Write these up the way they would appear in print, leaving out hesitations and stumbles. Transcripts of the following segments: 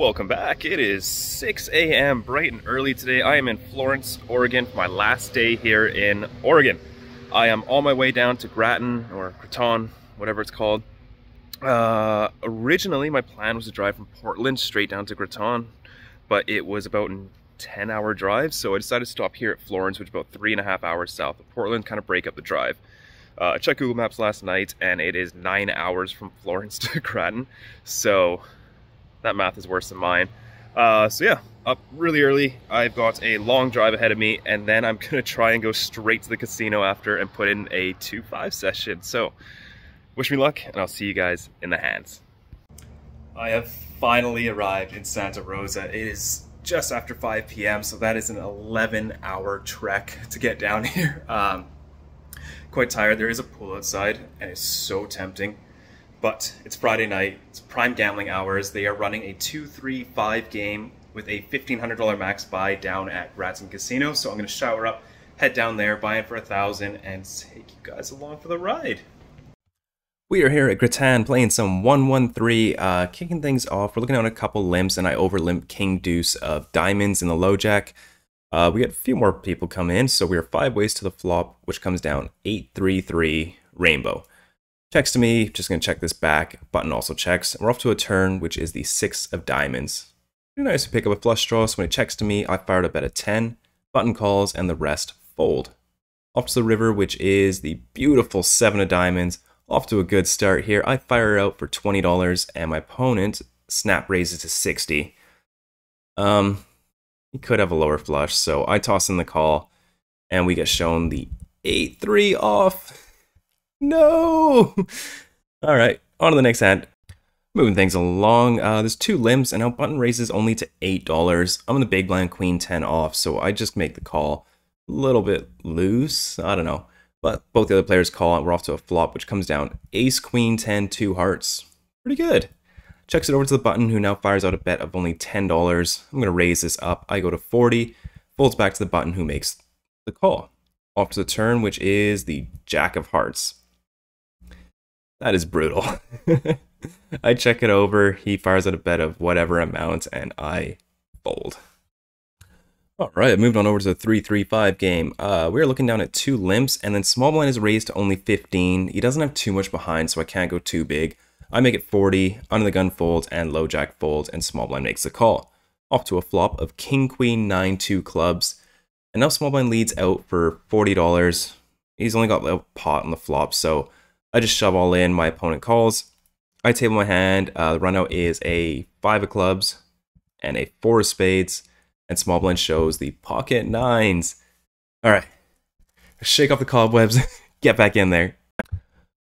Welcome back. It is 6 a.m. bright and early today. I am in Florence, Oregon for my last day here in Oregon. I am on my way down to Graton or Graton, whatever it's called. Originally my plan was to drive from Portland straight down to Graton, but it was about a 10-hour drive, so I decided to stop here at Florence, which is about 3.5 hours south of Portland, kind of break up the drive. I checked Google Maps last night and it is 9 hours from Florence to Graton, so that math is worse than mine. So yeah, up really early. I've got a long drive ahead of me, and then I'm gonna try and go straight to the casino after and put in a 2-5 session. So wish me luck, and I'll see you guys in the hands. I have finally arrived in Santa Rosa. It is just after 5 p.m., so that is an 11-hour trek to get down here. Quite tired. There is a pool outside, and it's so tempting. But it's Friday night, it's prime gambling hours. They are running a 2-3-5 game with a $1,500 max buy down at Graton Casino. So I'm gonna shower up, head down there, buy it for $1,000, and take you guys along for the ride. We are here at Graton playing some 1-1-3, kicking things off. We're looking at a couple limps, and I overlimp King Deuce of diamonds in the low jack. We get a few more people come in, so we are 5 ways to the flop, which comes down 8-3-3 rainbow. Checks to me, just going to check this back. Button also checks. We're off to a turn, which is the 6 of diamonds. Pretty nice to pick up a flush draw, so when it checks to me, I fired up at a 10. Button calls, and the rest fold. Off to the river, which is the beautiful 7 of diamonds. Off to a good start here. I fire out for $20, and my opponent snap raises to 60. He could have a lower flush, so I toss in the call, and we get shown the 8-3 off. No! Alright, on to the next hand. Moving things along, there's 2 limps, and now button raises only to $8. I'm in the big blind, queen 10 off, so I just make the call. A little bit loose, I don't know. But both the other players call, and we're off to a flop, which comes down ace, queen 10, 2 hearts. Pretty good. Checks it over to the button, who now fires out a bet of only $10. I'm going to raise this up. I go to 40, folds back to the button, who makes the call. Off to the turn, which is the jack of hearts. That is brutal. I check it over, he fires out a bet of whatever amount, and I fold. Alright, I moved on over to the 3-3-5 game. We're looking down at 2 limps, and then small blind is raised to only 15. He doesn't have too much behind, so I can't go too big. I make it 40, under the gun folds, and low jack folds, and small blind makes the call. Off to a flop of king, queen, 9, 2 clubs. And now small blind leads out for $40. He's only got a pot on the flop, so I just shove all in. My opponent calls. I table my hand. The run out is a 5 of clubs and a 4 of spades. And small blind shows the pocket 9s. Alright. Shake off the cobwebs. Get back in there.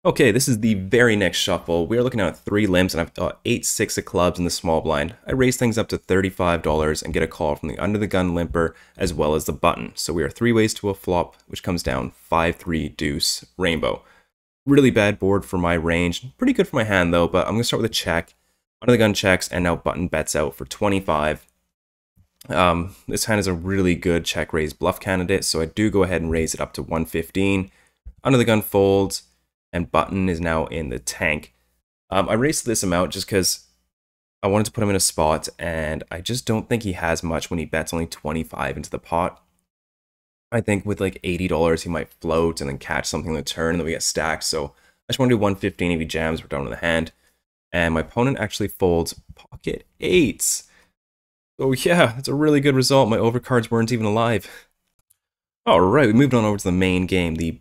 Okay, this is the very next shuffle. We are looking at 3 limps, and I've got 8 6 of clubs in the small blind. I raise things up to $35 and get a call from the under the gun limper as well as the button. So we are 3 ways to a flop, which comes down 5-3 deuce rainbow. Really bad board for my range. Pretty good for my hand though, but I'm going to start with a check. Under the gun checks, and now button bets out for 25. This hand is a really good check raise bluff candidate, so I do go ahead and raise it up to 115. Under the gun folds, and button is now in the tank. I raised this amount just because I wanted to put him in a spot, and I just don't think he has much when he bets only 25 into the pot. I think with like $80 he might float and then catch something on the turn, and then we get stacked. So I just want to do 115 if he jams. We're down to the hand, and my opponent actually folds pocket 8s. So yeah, that's a really good result. My overcards weren't even alive. Alright, we moved on over to the main game. The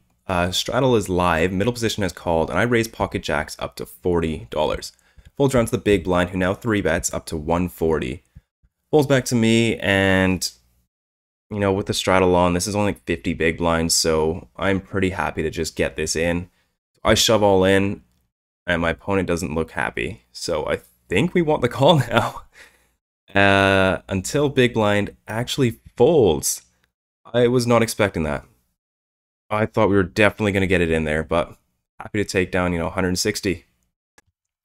straddle is live, middle position has called, and I raise pocket jacks up to $40. Folds around to the big blind, who now 3 bets up to 140. Folds back to me, and you know, with the straddle on, this is only like 50 big blinds, so I'm pretty happy to just get this in. I shove all in, and my opponent doesn't look happy, so I think we want the call now. Until big blind actually folds. I was not expecting that. I thought we were definitely going to get it in there, but happy to take down, 160.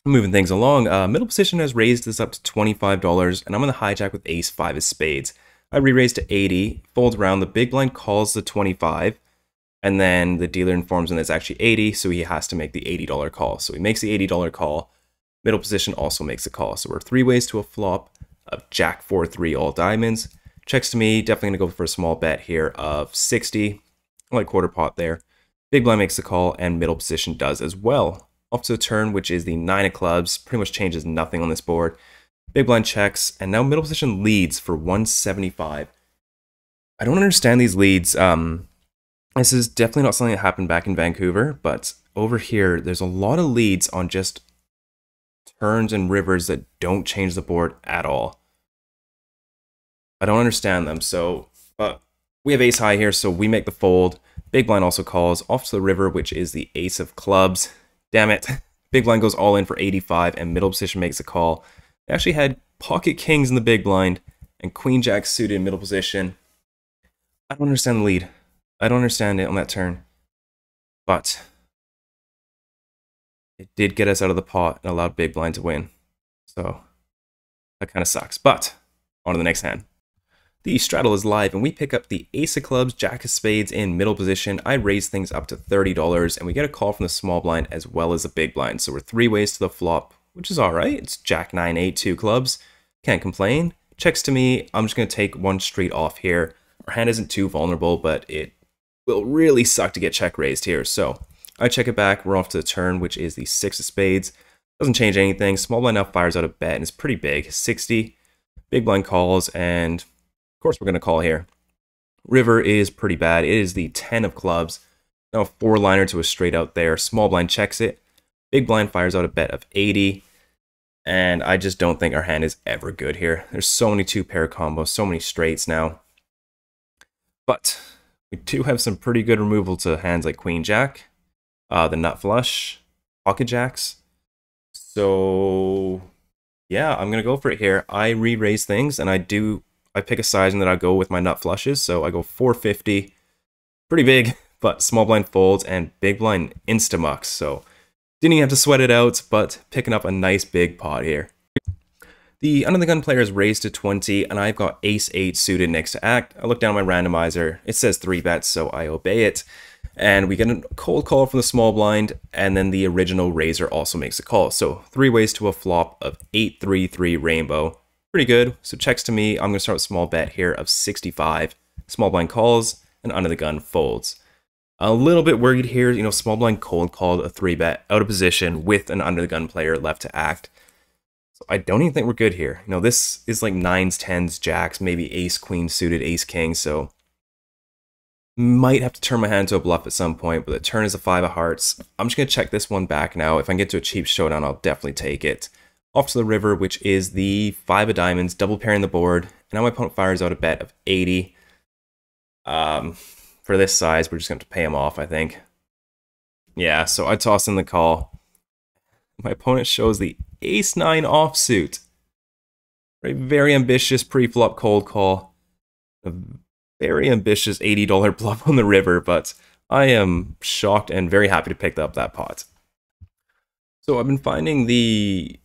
Moving things along, middle position has raised this up to $25, and I'm going to hijack with ace 5 of spades. I re-raise to 80, folds around, the big blind calls the 25, and then the dealer informs him that it's actually 80, so he has to make the $80 call. So he makes the $80 call. Middle position also makes a call. So we're 3 ways to a flop. of Jack 4-3 all diamonds. Checks to me, definitely going to go for a small bet here of 60, like quarter pot there. Big blind makes the call, and middle position does as well. Off to the turn, which is the 9 of clubs, pretty much changes nothing on this board. Big blind checks, and now middle position leads for 175. I don't understand these leads. This is definitely not something that happened back in Vancouver, but over here, there's a lot of leads on just turns and rivers that don't change the board at all. I don't understand them, so, but we have ace high here, so we make the fold. Big blind also calls off to the river, which is the ace of clubs. Damn it. Big blind goes all in for 85, and middle position makes a call. They actually had pocket kings in the big blind, and queen jack suited in middle position. I don't understand the lead. I don't understand it on that turn. But it did get us out of the pot and allowed big blind to win. So that kind of sucks. But on to the next hand. The straddle is live, and we pick up the ace of clubs, jack of spades in middle position. I raise things up to $30, and we get a call from the small blind as well as the big blind. So we're 3 ways to the flop, which is all right. It's jack 9, 8, 2 clubs. Can't complain. Checks to me. I'm just going to take one street off here. Our hand isn't too vulnerable, but it will really suck to get check raised here. So I check it back. We're off to the turn, which is the 6 of spades. Doesn't change anything. Small blind now fires out a bet, and it's pretty big, 60. Big blind calls, and of course we're going to call here. River is pretty bad. It is the 10 of clubs. Now a 4-liner to a straight out there. Small blind checks it. Big blind fires out a bet of 80. And I just don't think our hand is ever good here. There's so many 2-pair combos, so many straights now. But we do have some pretty good removal to hands like queen jack, the nut flush, pocket jacks. So yeah, I'm going to go for it here. I re-raise things, and I pick a sizing that I go with my nut flushes, so I go 450. Pretty big, but small blind folds and big blind insta-mucks, so didn't even have to sweat it out, but picking up a nice big pot here. The under the gun player is raised to 20, and I've got ace 8 suited next to act. I look down at my randomizer. It says 3 bets, so I obey it. And we get a cold call from the small blind, and then the original raiser also makes a call. So 3 ways to a flop of 8-3-3 rainbow. Pretty good. So checks to me. I'm going to start with a small bet here of 65. Small blind calls, and under the gun folds. A little bit worried here. You know, small blind cold called a 3 bet out of position with an under the gun player left to act. So I don't even think we're good here. You know, this is like 9s, 10s, jacks, maybe ace queen suited, ace king. So might have to turn my hand to a bluff at some point, but the turn is a 5 of hearts. I'm just going to check this one back now. If I can get to a cheap showdown, I'll definitely take it. Off to the river, which is the 5 of diamonds, double pairing the board. And now my opponent fires out a bet of 80. For this size, we're just going to pay him off, I think. Yeah, so I toss in the call. My opponent shows the ace-9 offsuit. A very ambitious pre-flop cold call. A very ambitious $80 bluff on the river, but I am shocked and very happy to pick up that pot. So I've been finding the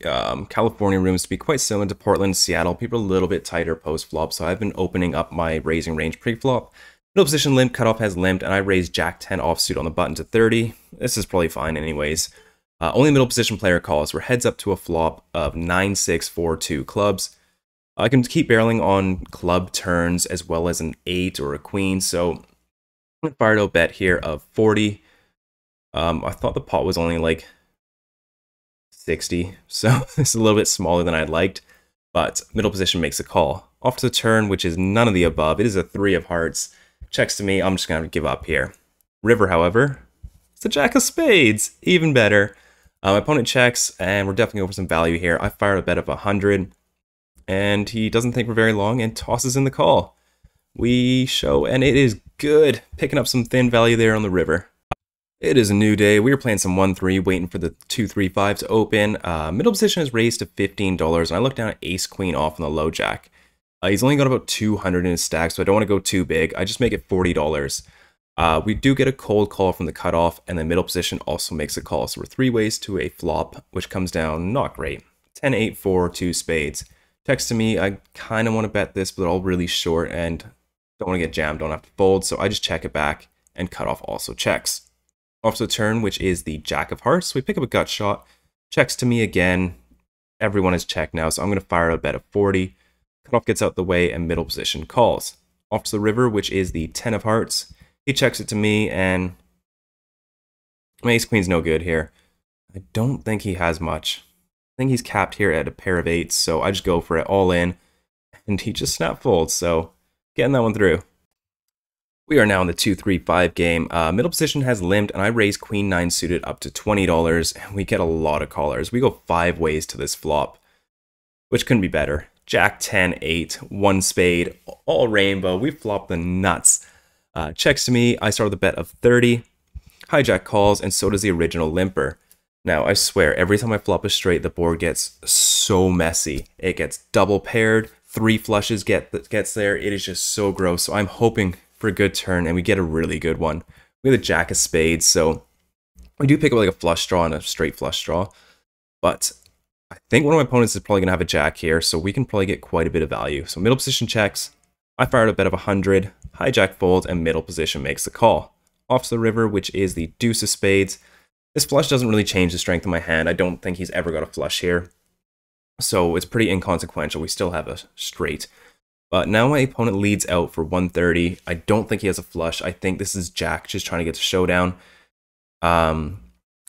California rooms to be quite similar to Portland, Seattle. People are a little bit tighter post-flop, so I've been opening up my raising range pre-flop. Middle position limp, cutoff has limped, and I raised Jack 10 offsuit on the button to 30. This is probably fine anyways. Only middle position player calls. We're heads up to a flop of 9-6-4-2 clubs. I can keep barreling on club turns as well as an 8 or a queen, so I'm going to fire out a bet here of 40. I thought the pot was only like 60, so it's a little bit smaller than I'd liked, but middle position makes a call. Off to the turn, which is none of the above. It is a 3 of hearts. Checks to me. I'm just going to give up here. River, however, it's a jack of spades. Even better. My opponent checks, and we're definitely over some value here. I fired a bet of 100, and he doesn't think for very long and tosses in the call. We show, and it is good. Picking up some thin value there on the river. It is a new day. We were playing some 1-3, waiting for the 2-3-5 to open. Middle position is raised to $15, and I look down at ace queen off on the low jack. He's only got about 200 in his stack, so I don't want to go too big. I just make it $40. We do get a cold call from the cutoff, and the middle position also makes a call. So we're 3 ways to a flop, which comes down not great. 10-8-4, 2 spades. Text to me, I kind of want to bet this, but they're all really short and don't want to get jammed, don't have to fold. So I just check it back, and cutoff also checks. Off to the turn, which is the jack of hearts. So we pick up a gut shot. Checks to me again. Everyone is checked now, so I'm going to fire a bet of 40. Cutoff gets out the way, and middle position calls. Off to the river, which is the 10 of hearts. He checks it to me, and my ace queen's no good here. I don't think he has much. I think he's capped here at a pair of eights, so I just go for it all in, and he just snap folds, so getting that one through. We are now in the 2-3-5 game. Middle position has limped, and I raise queen 9 suited up to $20, and we get a lot of callers. We go 5 ways to this flop, which couldn't be better. Jack 10, 8, 1 spade, all rainbow. We flop the nuts. Checks to me. I start with a bet of 30. Hijack calls, and so does the original limper. Now, I swear, every time I flop a straight, the board gets so messy. It gets double paired, 3 flushes gets there. It is just so gross. So I'm hoping for a good turn, and we get a really good one. We have the jack of spades, so we do pick up like a flush draw and a straight flush draw. But I think one of my opponents is probably going to have a jack here, so we can probably get quite a bit of value. So middle position checks. I fired a bet of 100. Hijack folds, and middle position makes the call. Off to the river, which is the deuce of spades. This flush doesn't really change the strength of my hand. I don't think he's ever got a flush here. So it's pretty inconsequential. We still have a straight. But now my opponent leads out for 130. I don't think he has a flush. I think this is Jack just trying to get to showdown. And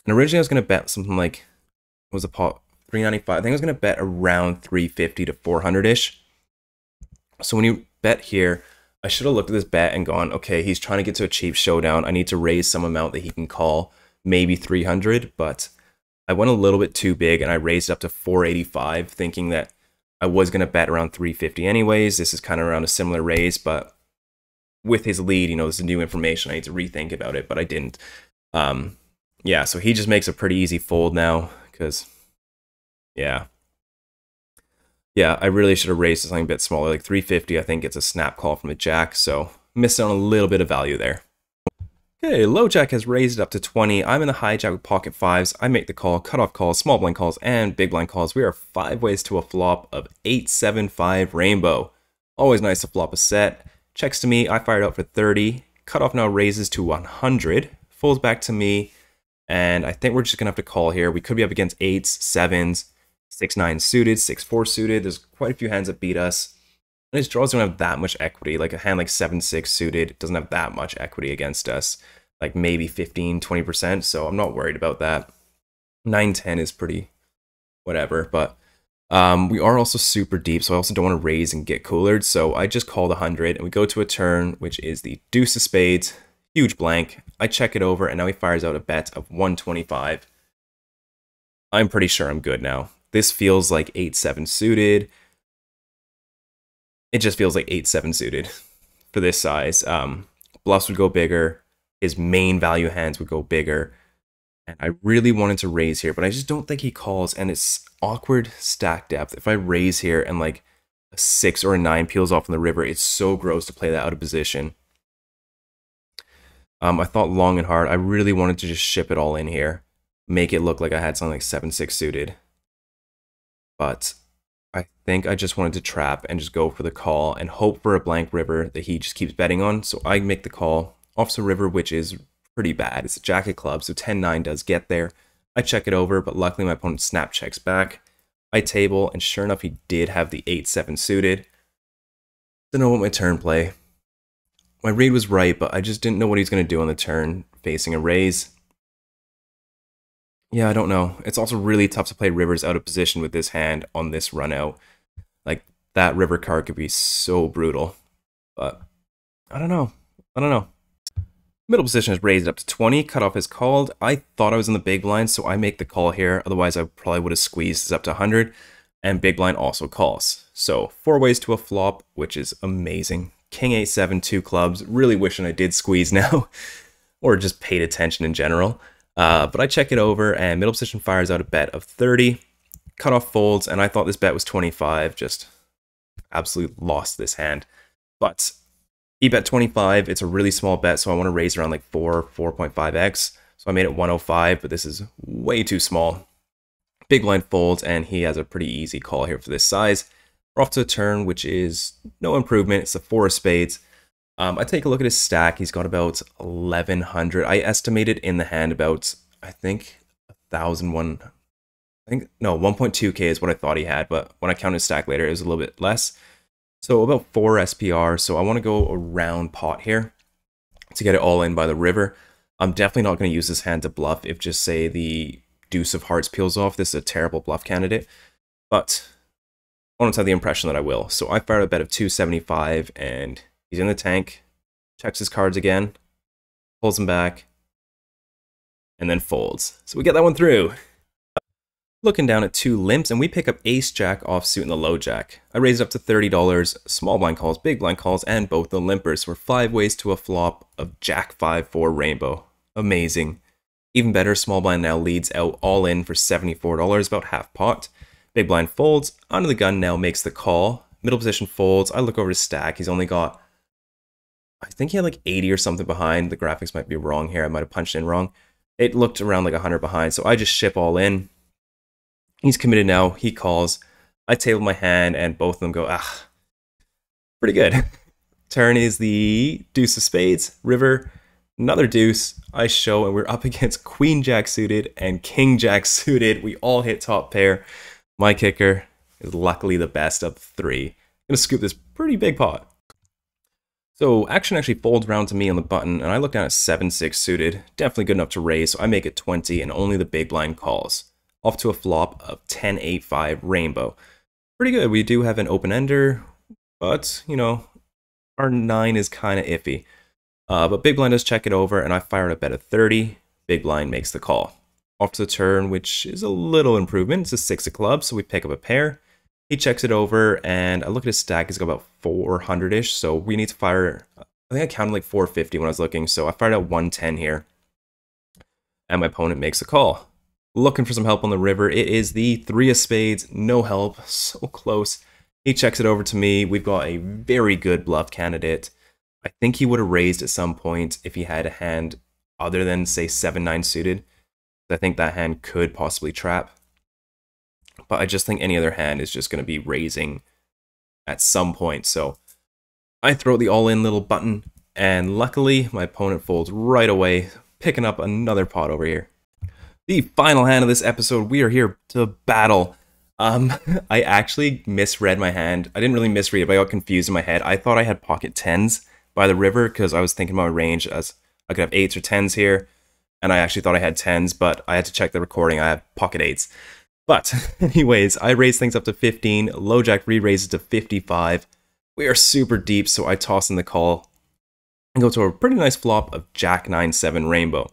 originally I was going to bet something like, what was the pot? 395. I think I was going to bet around 350 to 400-ish. So when you bet here, I should have looked at this bet and gone, okay, he's trying to get to a cheap showdown. I need to raise some amount that he can call, maybe 300, but I went a little bit too big and I raised it up to 485, thinking that I was going to bet around 350 anyways. This is kind of around a similar raise, but with his lead, you know, this is new information. I need to rethink about it, but I didn't. Yeah, so he just makes a pretty easy fold now because, yeah. Yeah, I really should have raised to something a bit smaller, like 350. I think gets a snap call from a jack, so missed out on a little bit of value there. Okay, low jack has raised it up to 20. I'm in the hijack with pocket fives. I make the call, cutoff calls, small blind calls, and big blind calls. We are 5 ways to a flop of 8-7-5 rainbow. Always nice to flop a set. Checks to me. I fired out for 30. Cutoff now raises to 100. Folds back to me, and I think we're just gonna have to call here. We could be up against 8s, 7s, 6-9 suited, 6-4 suited. There's quite a few hands that beat us. And his draws don't have that much equity. Like a hand like 7-6 suited doesn't have that much equity against us. Like maybe 15, 20%. So I'm not worried about that. 9-10 is pretty whatever. But we are also super deep. So I also don't want to raise and get coolered. So I just called 100 and we go to a turn, which is the deuce of spades. Huge blank. I check it over and now he fires out a bet of 125. I'm pretty sure I'm good now. This feels like 8-7 suited. It just feels like 8-7 suited for this size. Bluffs would go bigger. His main value hands would go bigger. And I really wanted to raise here, but I just don't think he calls. And it's awkward stack depth. If I raise here and like a 6 or a 9 peels off in the river, it's so gross to play that out of position. I thought long and hard. I really wanted to just ship it all in here. Make it look like I had something like 7-6 suited. But I think I just wanted to trap and just go for the call and hope for a blank river that he just keeps betting on. So I make the call off the river, which is pretty bad. It's a jack of clubs, so 10-9 does get there. I check it over, but luckily my opponent snap checks back. I table, and sure enough, he did have the 8-7 suited. Didn't know what my turn play. My read was right, but I just didn't know what he was going to do on the turn, facing a raise. Yeah, I don't know. It's also really tough to play rivers out of position with this hand on this run out. Like, that river card could be so brutal. But, I don't know. Middle position is raised up to 20. Cutoff is called. I thought I was in the big blind, so I make the call here. Otherwise, I probably would have squeezed this up to 100. And big blind also calls. So, 4 ways to a flop, which is amazing. King 8-7, 2 clubs. Really wishing I did squeeze now. Or just paid attention in general. But I check it over, and middle position fires out a bet of 30. Cutoff folds, and I thought this bet was 25. Just absolutely lost this hand. But he bet 25. It's a really small bet, so I want to raise around like 4.5x. So I made it 105, but this is way too small. Big blind folds, and he has a pretty easy call here for this size. We're off to a turn, which is no improvement. It's a 4 of spades. I take a look at his stack. He's got about 1,100. I estimated in the hand about, I think, 1,001. I think, no, 1.2k is what I thought he had, but when I counted his stack later, it was a little bit less. So about 4 SPR, so I want to go around pot here to get it all in by the river. I'm definitely not going to use this hand to bluff if just say the deuce of hearts peels off. This is a terrible bluff candidate, but I want to have the impression that I will. So I fired a bet of 275 and he's in the tank, checks his cards again, pulls them back, and then folds. So we get that one through. Looking down at 2 limps, and we pick up ace jack offsuit in the low jack. I raise it up to $30, small blind calls, big blind calls, and both the limpers. We're 5 ways to a flop of jack 5-4 rainbow. Amazing. Even better, small blind now leads out all in for $74, about half pot. Big blind folds, under the gun now makes the call. Middle position folds, I look over his stack, he's only got, I think he had like 80 or something behind. The graphics might be wrong here, I might have punched in wrong. It looked around like 100 behind, so I just ship all in. He's committed now, he calls. I table my hand and both of them go, pretty good. Turn is the deuce of spades, river, another deuce. I show and we're up against queen jack suited and king jack suited. We all hit top pair. My kicker is luckily the best of 3. I'm gonna scoop this pretty big pot. So action actually folds around to me on the button and I look down at 7-6 suited. Definitely good enough to raise, so I make it 20 and only the big blind calls. Off to a flop of 10-8-5 rainbow. Pretty good. We do have an open ender, but you know, our 9 is kind of iffy. But big blind does check it over, and I fired a bet of 30. Big blind makes the call. Off to the turn, which is a little improvement. It's a 6 of clubs, so we pick up a pair. He checks it over, and I look at his stack. He's got about 400-ish, so we need to fire. I think I counted like 450 when I was looking, so I fired at 110 here, and my opponent makes a call. Looking for some help on the river. It is the 3 of spades. No help. So close. He checks it over to me. We've got a very good bluff candidate. I think he would have raised at some point if he had a hand other than, say, 7-9 suited. I think that hand could possibly trap. But I just think any other hand is just going to be raising at some point. So I throw the all-in little button. And luckily, my opponent folds right away, picking up another pot over here. The final hand of this episode, we are here to battle. I actually misread my hand. I didn't really misread it, but I got confused in my head. I thought I had pocket 10s by the river because I was thinking about my range as I could have 8s or 10s here. And I actually thought I had 10s, but I had to check the recording. I have pocket 8s. But anyways, I raised things up to 15. Low jack re-raises to 55. We are super deep, so I toss in the call and go to a pretty nice flop of jack 9-7 rainbow.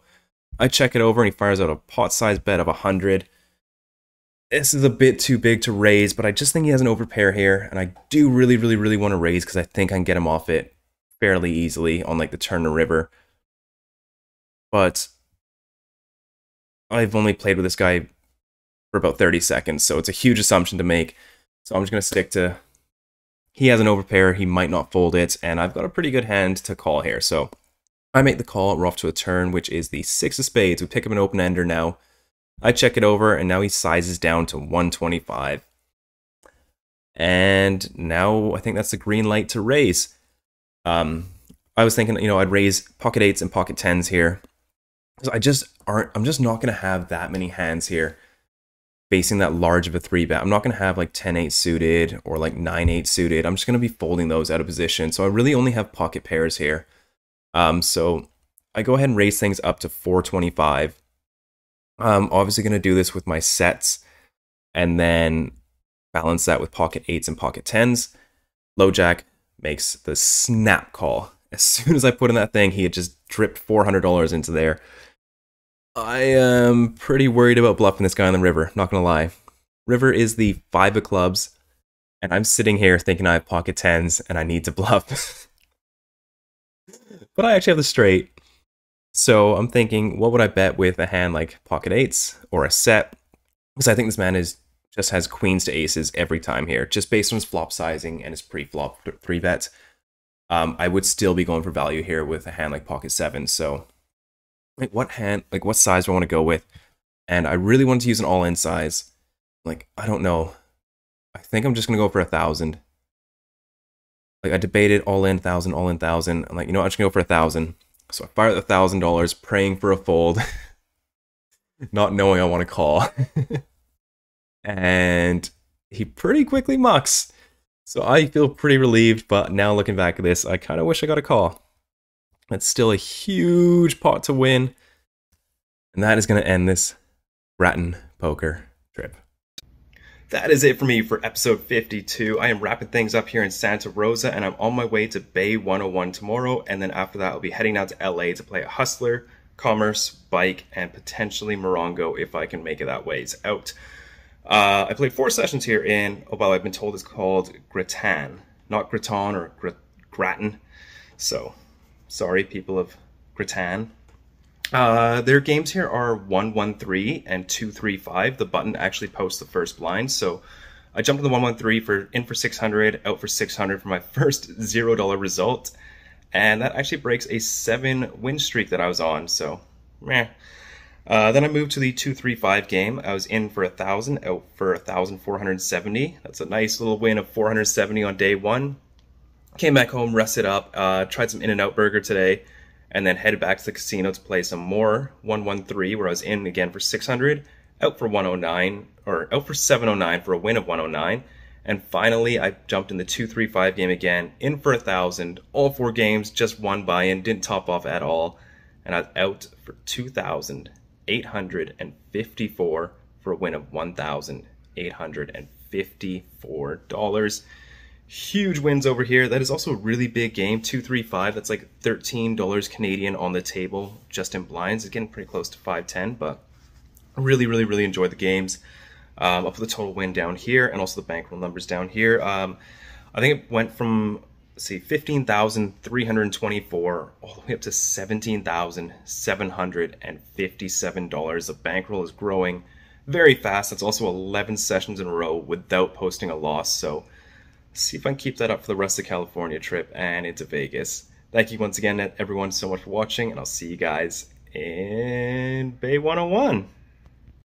I check it over and he fires out a pot-sized bet of 100. This is a bit too big to raise, but I just think he has an overpair here, and I do really want to raise because I think I can get him off it fairly easily on like the turn to river. But I've only played with this guy for about 30 seconds, so it's a huge assumption to make. So I'm just going to stick to he has an overpair, he might not fold it, and I've got a pretty good hand to call here. So I make the call, we're off to a turn, which is the 6 of spades. We pick up an open ender now. I check it over, and now he sizes down to 125. And now I think that's the green light to raise. I was thinking, you know, I'd raise pocket 8s and pocket 10s here. Because I'm just not going to have that many hands here facing that large of a 3-bet. I'm not going to have like 10-8 suited or like 9-8 suited. I'm just going to be folding those out of position. So I really only have pocket pairs here. So I go ahead and raise things up to 425. I'm obviously going to do this with my sets and then balance that with pocket 8s and pocket 10s. Low jack makes the snap call. As soon as I put in that thing, he had just dripped $400 into there. I am pretty worried about bluffing this guy on the river, not going to lie. River is the 5 of clubs, and I'm sitting here thinking I have pocket 10s and I need to bluff. But I actually have the straight. So I'm thinking, what would I bet with a hand like pocket 8s or a set? Because I think this man just has queens to aces every time here, just based on his flop sizing and his pre-flop 3-bets. I would still be going for value here with a hand like pocket 7. So like what size do I want to go with? And I really wanted to use an all-in size. Like, I don't know. I think I'm just going to go for 1,000. Like, I debated all-in 1,000, all-in 1,000. I'm like, you know what, I'm just going to go for 1,000. So I fired the $1,000, praying for a fold, not knowing I want to call. And he pretty quickly mucks. So I feel pretty relieved, but now looking back at this, I kind of wish I got a call. It's still a huge pot to win, and that is going to end this Graton poker trip. That is it for me for episode 52. I am wrapping things up here in Santa Rosa, and I'm on my way to Bay 101 tomorrow, and then after that I'll be heading out to LA to play at Hustler, Commerce, Bike, and potentially Morongo if I can make it that ways out. I played 4 sessions here in, well, I've been told it's called Graton, not Graton or Graton. So, sorry, people of Graton. Their games here are 1-1-3 and 2-3-5. The button actually posts the first blind, so I jumped in the 1-1-3 in for 600, out for 600 for my first $0 result, and that actually breaks a 7-win streak that I was on. So, meh. Then I moved to the 2-3-5 game. I was in for 1,000, out for 1,470. That's a nice little win of 470 on day 1. Came back home, rested up, tried some In-N-Out Burger today, and then headed back to the casino to play some more 1-1-3, where I was in again for 600, out for 109, or out for 709 for a win of 109. And finally, I jumped in the 2-3-5 game again, in for 1,000. All 4 games, just 1 buy-in, didn't top off at all, and I was out for 2,854 for a win of $1,854. Huge wins over here. That is also a really big game, 2-3-5. That's like $13 Canadian on the table just in blinds. It's getting pretty close to 5-10, but I really enjoyed the games. I'll put the total win down here and also the bankroll numbers down here. I think it went from, let's see, 15,324 all the way up to $17,757. The bankroll is growing very fast. That's also 11 sessions in a row without posting a loss. So see if I can keep that up for the rest of the California trip and into Vegas. Thank you once again, everyone, so much for watching, and I'll see you guys in Bay 101.